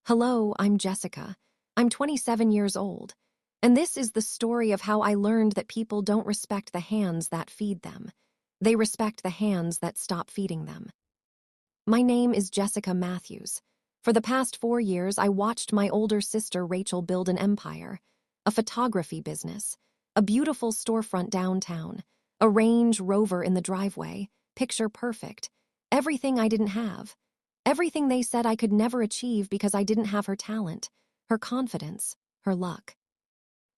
Hello, I'm Jessica. I'm 27 years old, and this is the story of how I learned that people don't respect the hands that feed them. They respect the hands that stop feeding them. My name is Jessica Matthews. For the past 4 years, I watched my older sister Rachel build an empire, a photography business, a beautiful storefront downtown, a Range Rover in the driveway, picture perfect, everything I didn't have. Everything they said I could never achieve because I didn't have her talent, her confidence, her luck.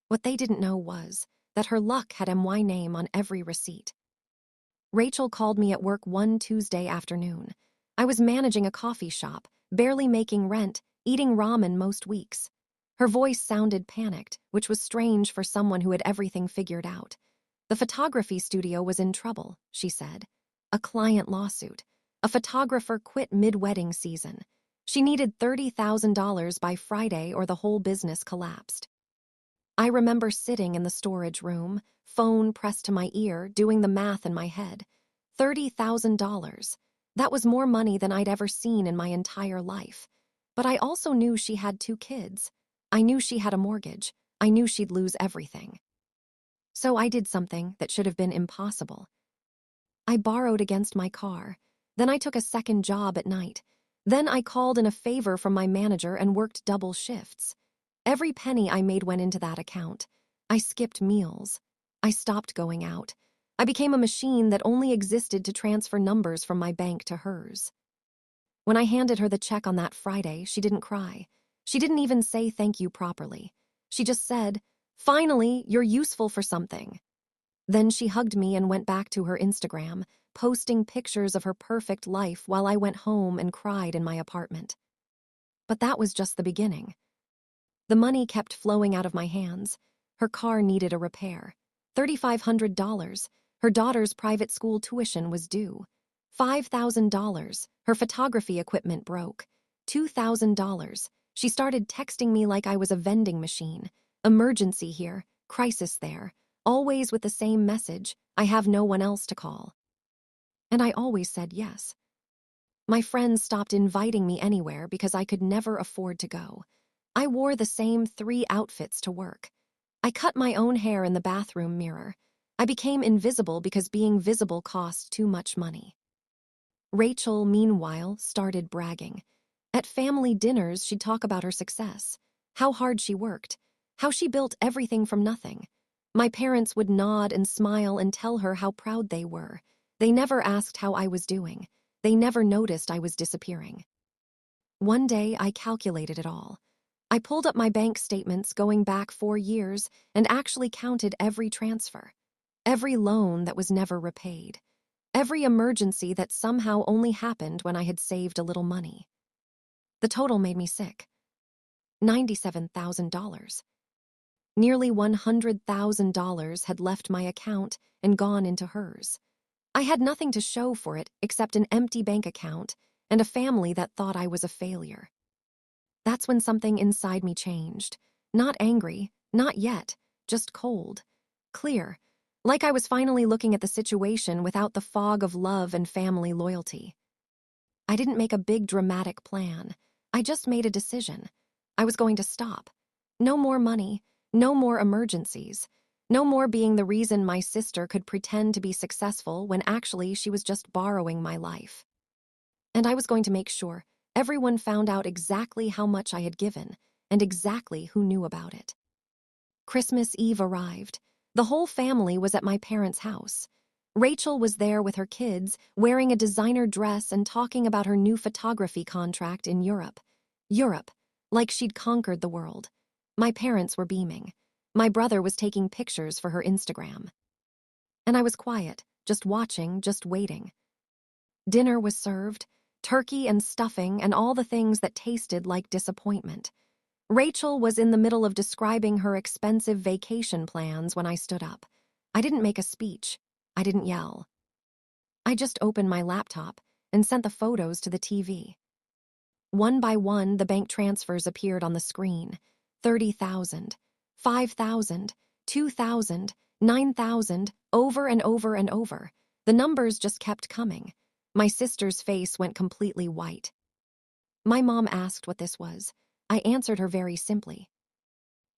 What they didn't know was that her luck had my name on every receipt. Rachel called me at work one Tuesday afternoon. I was managing a coffee shop, barely making rent, eating ramen most weeks. Her voice sounded panicked, which was strange for someone who had everything figured out. The photography studio was in trouble, she said. A client lawsuit. A photographer quit mid-wedding season. She needed $30,000 by Friday or the whole business collapsed. I remember sitting in the storage room, phone pressed to my ear, doing the math in my head. $30,000. That was more money than I'd ever seen in my entire life. But I also knew she had 2 kids. I knew she had a mortgage. I knew she'd lose everything. So I did something that should have been impossible. I borrowed against my car. Then I took a second job at night. Then I called in a favor from my manager and worked double shifts. Every penny I made went into that account. I skipped meals. I stopped going out. I became a machine that only existed to transfer numbers from my bank to hers. When I handed her the check on that Friday, she didn't cry. She didn't even say thank you properly. She just said, "Finally, you're useful for something." Then she hugged me and went back to her Instagram, posting pictures of her perfect life while I went home and cried in my apartment. But that was just the beginning. The money kept flowing out of my hands. Her car needed a repair. $3,500. Her daughter's private school tuition was due. $5,000. Her photography equipment broke. $2,000. She started texting me like I was a vending machine. Emergency here, crisis there. Always with the same message, I have no one else to call. And I always said yes. My friends stopped inviting me anywhere because I could never afford to go. I wore the same 3 outfits to work. I cut my own hair in the bathroom mirror. I became invisible because being visible cost too much money. Rachel, meanwhile, started bragging. At family dinners, she'd talk about her success, how hard she worked, how she built everything from nothing. My parents would nod and smile and tell her how proud they were. They never asked how I was doing. They never noticed I was disappearing. One day, I calculated it all. I pulled up my bank statements going back 4 years and actually counted every transfer, every loan that was never repaid, every emergency that somehow only happened when I had saved a little money. The total made me sick. $97,000. Nearly $100,000 had left my account and gone into hers. I had nothing to show for it except an empty bank account and a family that thought I was a failure. That's when something inside me changed. Not angry, not yet, just cold, clear, like I was finally looking at the situation without the fog of love and family loyalty. I didn't make a big dramatic plan. I just made a decision. I was going to stop. No more money, no more emergencies, no more being the reason my sister could pretend to be successful when actually she was just borrowing my life. And I was going to make sure everyone found out exactly how much I had given and exactly who knew about it. Christmas Eve arrived. The whole family was at my parents' house. Rachel was there with her kids, wearing a designer dress and talking about her new photography contract in Europe. Europe, like she'd conquered the world. My parents were beaming. My brother was taking pictures for her Instagram. And I was quiet, just watching, just waiting. Dinner was served, turkey and stuffing and all the things that tasted like disappointment. Rachel was in the middle of describing her expensive vacation plans when I stood up. I didn't make a speech. I didn't yell. I just opened my laptop and sent the photos to the TV. One by one, the bank transfers appeared on the screen. 30,000, 5,000, 2,000, 9,000, over and over and over. The numbers just kept coming. My sister's face went completely white. My mom asked what this was. I answered her very simply.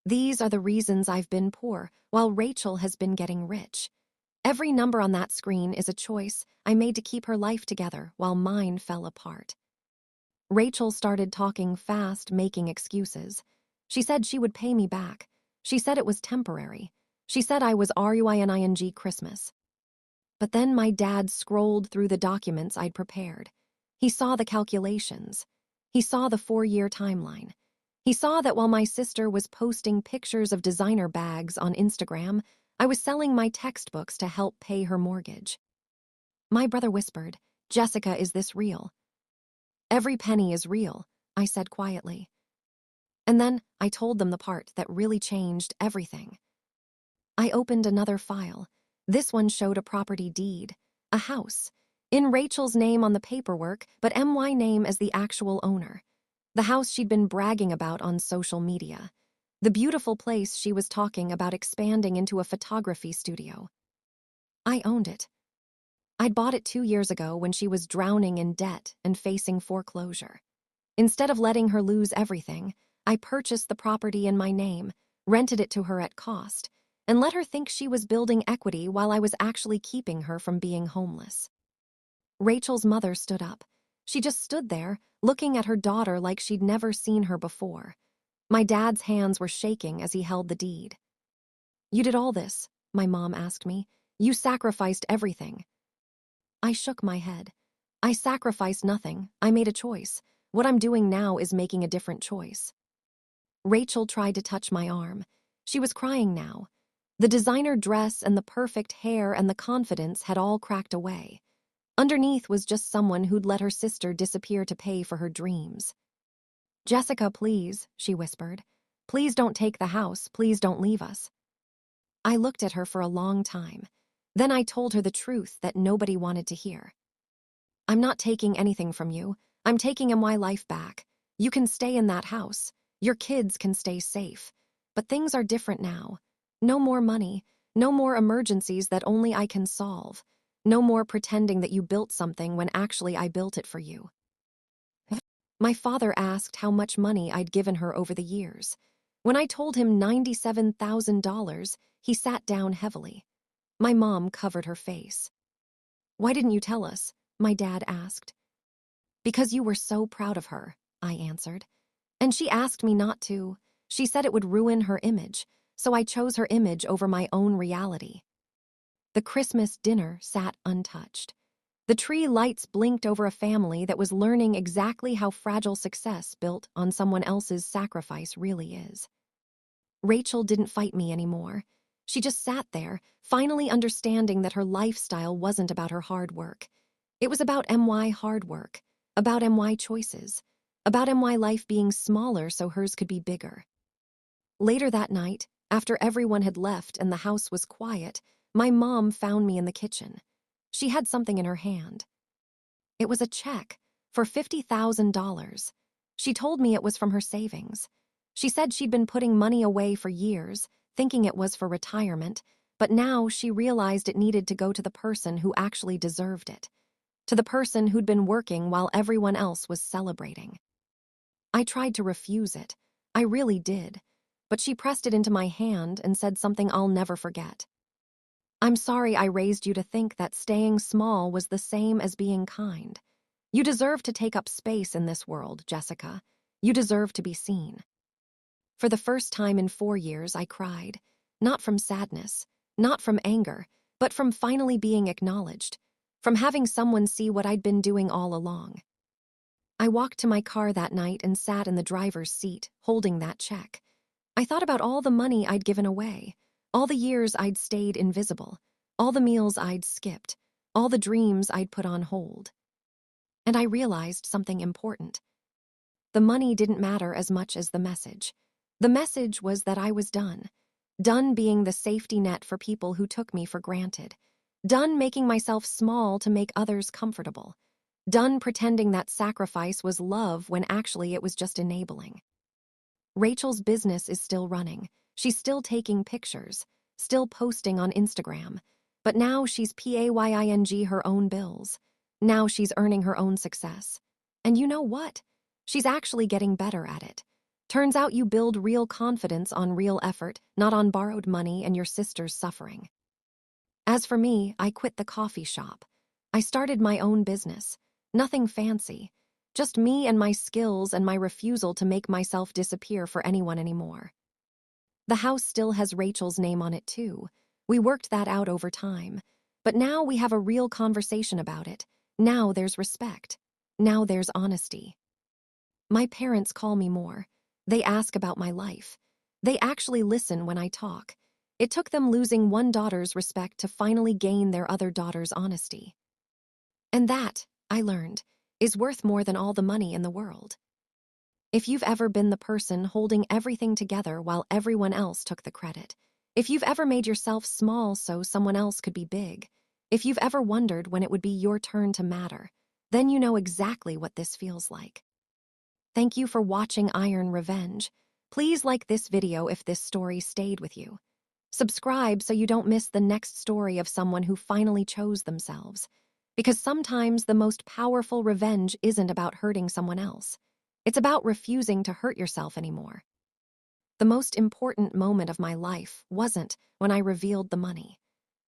These are the reasons I've been poor, while Rachel has been getting rich. Every number on that screen is a choice I made to keep her life together while mine fell apart. Rachel started talking fast, making excuses. She said she would pay me back. She said it was temporary. She said I was RUINING Christmas. But then my dad scrolled through the documents I'd prepared. He saw the calculations. He saw the 4-year timeline. He saw that while my sister was posting pictures of designer bags on Instagram, I was selling my textbooks to help pay her mortgage. My brother whispered, "Jessica, is this real?" "Every penny is real," I said quietly. And then I told them the part that really changed everything. I opened another file. This one showed a property deed, a house, in Rachel's name on the paperwork, but MY name as the actual owner. The house she'd been bragging about on social media. The beautiful place she was talking about expanding into a photography studio. I owned it. I'd bought it 2 years ago when she was drowning in debt and facing foreclosure. Instead of letting her lose everything, I purchased the property in my name, rented it to her at cost, and let her think she was building equity while I was actually keeping her from being homeless. Rachel's mother stood up. She just stood there, looking at her daughter like she'd never seen her before. My dad's hands were shaking as he held the deed. "You did all this?" my mom asked me. "You sacrificed everything." I shook my head. "I sacrificed nothing. I made a choice. What I'm doing now is making a different choice." Rachel tried to touch my arm. She was crying now. The designer dress and the perfect hair and the confidence had all cracked away. Underneath was just someone who'd let her sister disappear to pay for her dreams. "Jessica, please," she whispered. "Please don't take the house. Please don't leave us." I looked at her for a long time. Then I told her the truth that nobody wanted to hear. "I'm not taking anything from you. I'm taking my life back. You can stay in that house. Your kids can stay safe. But things are different now. No more money. No more emergencies that only I can solve. No more pretending that you built something when actually I built it for you." My father asked how much money I'd given her over the years. When I told him $97,000, he sat down heavily. My mom covered her face. "Why didn't you tell us?" my dad asked. "Because you were so proud of her," I answered. "And she asked me not to. She said it would ruin her image, so I chose her image over my own reality." The Christmas dinner sat untouched. The tree lights blinked over a family that was learning exactly how fragile success built on someone else's sacrifice really is. Rachel didn't fight me anymore. She just sat there, finally understanding that her lifestyle wasn't about her hard work. It was about MY hard work, about MY choices, about MY life being smaller so hers could be bigger. Later that night, after everyone had left and the house was quiet, my mom found me in the kitchen. She had something in her hand. It was a check for $50,000. She told me it was from her savings. She said she'd been putting money away for years, thinking it was for retirement, but now she realized it needed to go to the person who actually deserved it, to the person who'd been working while everyone else was celebrating. I tried to refuse it. I really did. But she pressed it into my hand and said something I'll never forget. "I'm sorry I raised you to think that staying small was the same as being kind. You deserve to take up space in this world, Jessica. You deserve to be seen." For the first time in 4 years, I cried. Not from sadness, not from anger, but from finally being acknowledged, from having someone see what I'd been doing all along. I walked to my car that night and sat in the driver's seat, holding that check. I thought about all the money I'd given away, all the years I'd stayed invisible, all the meals I'd skipped, all the dreams I'd put on hold. And I realized something important. The money didn't matter as much as the message. The message was that I was done. Done being the safety net for people who took me for granted. Done making myself small to make others comfortable. Done pretending that sacrifice was love when actually it was just enabling. Rachel's business is still running. She's still taking pictures, still posting on Instagram. But now she's paying her own bills. Now she's earning her own success. And you know what? She's actually getting better at it. Turns out you build real confidence on real effort, not on borrowed money and your sister's suffering. As for me, I quit the coffee shop. I started my own business. Nothing fancy. Just me and my skills and my refusal to make myself disappear for anyone anymore. The house still has Rachel's name on it too. We worked that out over time. But now we have a real conversation about it. Now there's respect. Now there's honesty. My parents call me more. They ask about my life. They actually listen when I talk. It took them losing one daughter's respect to finally gain their other daughter's honesty. And that, I learned, is worth more than all the money in the world. If you've ever been the person holding everything together while everyone else took the credit, if you've ever made yourself small so someone else could be big, if you've ever wondered when it would be your turn to matter, then you know exactly what this feels like. Thank you for watching Iron Revenge. Please like this video if this story stayed with you. Subscribe so you don't miss the next story of someone who finally chose themselves. Because sometimes the most powerful revenge isn't about hurting someone else. It's about refusing to hurt yourself anymore. The most important moment of my life wasn't when I revealed the money.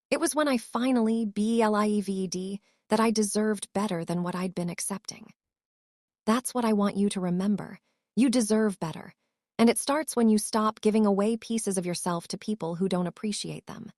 It was when I finally believed that I deserved better than what I'd been accepting. That's what I want you to remember. You deserve better. And it starts when you stop giving away pieces of yourself to people who don't appreciate them.